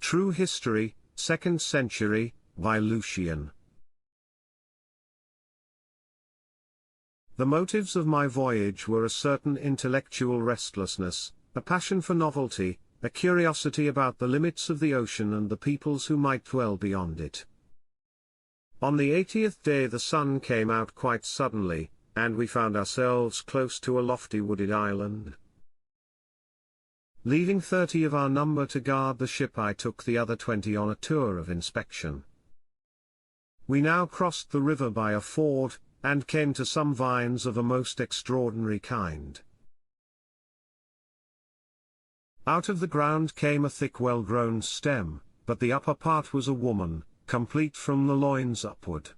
True History, 2nd century, by Lucian. The motives of my voyage were a certain intellectual restlessness, a passion for novelty, a curiosity about the limits of the ocean and the peoples who might dwell beyond it. On the 80th day the sun came out quite suddenly, and we found ourselves close to a lofty wooded island. Leaving 30 of our number to guard the ship, I took the other 20 on a tour of inspection. We now crossed the river by a ford, and came to some vines of a most extraordinary kind. Out of the ground came a thick well-grown stem, but the upper part was a woman, complete from the loins upward.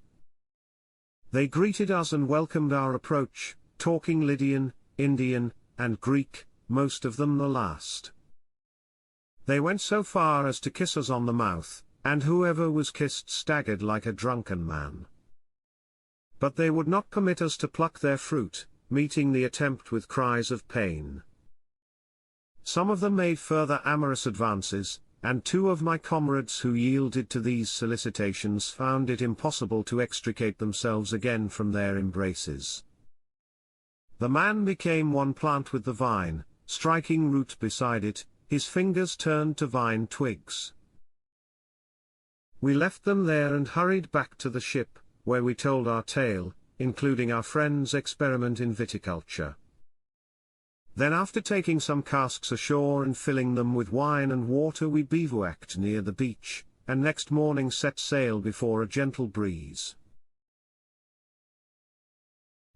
They greeted us and welcomed our approach, talking Lydian, Indian, and Greek, most of them the last. They went so far as to kiss us on the mouth, and whoever was kissed staggered like a drunken man. But they would not permit us to pluck their fruit, meeting the attempt with cries of pain. Some of them made further amorous advances, and 2 of my comrades who yielded to these solicitations found it impossible to extricate themselves again from their embraces. The man became one plant with the vine, striking root beside it, his fingers turned to vine twigs. We left them there and hurried back to the ship, where we told our tale, including our friend's experiment in viticulture. Then, after taking some casks ashore and filling them with wine and water, we bivouacked near the beach, and next morning set sail before a gentle breeze.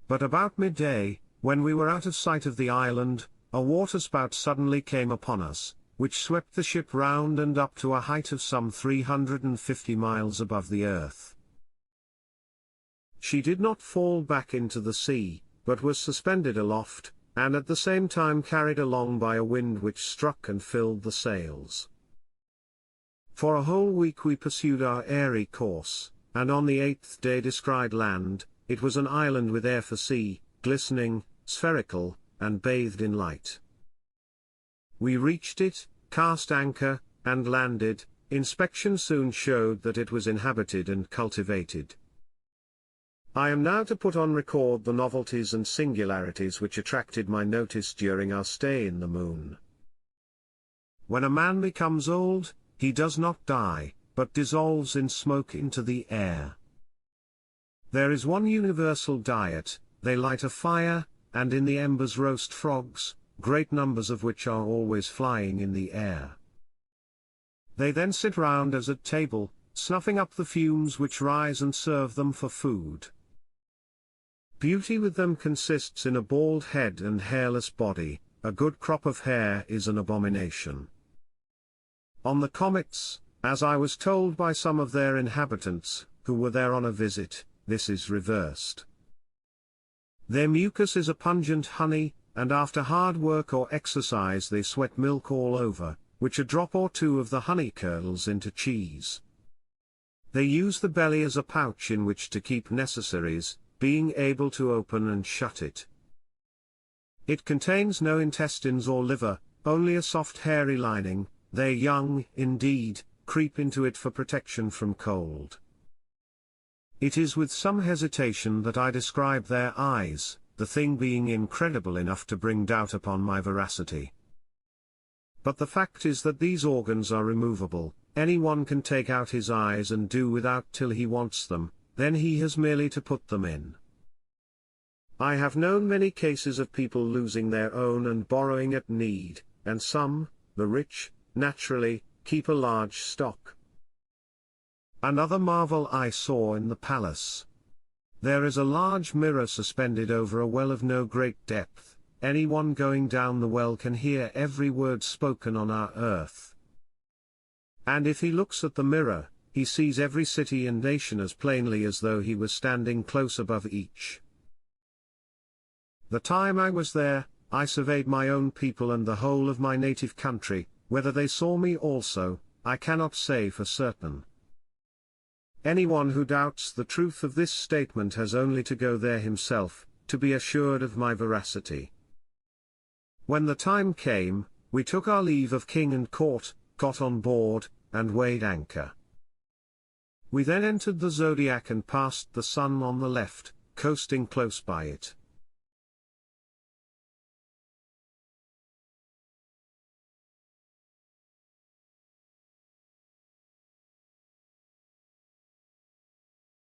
But about midday, when we were out of sight of the island, a waterspout suddenly came upon us, which swept the ship round and up to a height of some 350 miles above the earth. She did not fall back into the sea, but was suspended aloft, and at the same time carried along by a wind which struck and filled the sails. For a whole week we pursued our airy course, and on the 8th day descried land. It was an island with air for sea, glistening, spherical, and bathed in light. We reached it, cast anchor, and landed. Inspection soon showed that it was inhabited and cultivated. I am now to put on record the novelties and singularities which attracted my notice during our stay in the moon. When a man becomes old, he does not die, but dissolves in smoke into the air. There is one universal diet: they light a fire, and in the embers roast frogs, great numbers of which are always flying in the air. They then sit round as at table, snuffing up the fumes which rise and serve them for food. Beauty with them consists in a bald head and hairless body. A good crop of hair is an abomination. On the comets, as I was told by some of their inhabitants, who were there on a visit, this is reversed. Their mucus is a pungent honey, and after hard work or exercise they sweat milk all over, which a drop or 2 of the honey curdles into cheese. They use the belly as a pouch in which to keep necessaries, being able to open and shut it. It contains no intestines or liver, only a soft hairy lining. Their young, indeed, creep into it for protection from cold. It is with some hesitation that I describe their eyes, the thing being incredible enough to bring doubt upon my veracity. But the fact is that these organs are removable. Anyone can take out his eyes and do without till he wants them, then he has merely to put them in. I have known many cases of people losing their own and borrowing at need, and some, the rich, naturally, keep a large stock. Another marvel I saw in the palace. There is a large mirror suspended over a well of no great depth. Anyone going down the well can hear every word spoken on our earth. And if he looks at the mirror, he sees every city and nation as plainly as though he was standing close above each. The time I was there, I surveyed my own people and the whole of my native country. Whether they saw me also, I cannot say for certain. Anyone who doubts the truth of this statement has only to go there himself, to be assured of my veracity. When the time came, we took our leave of king and court, got on board, and weighed anchor. We then entered the zodiac and passed the sun on the left, coasting close by it.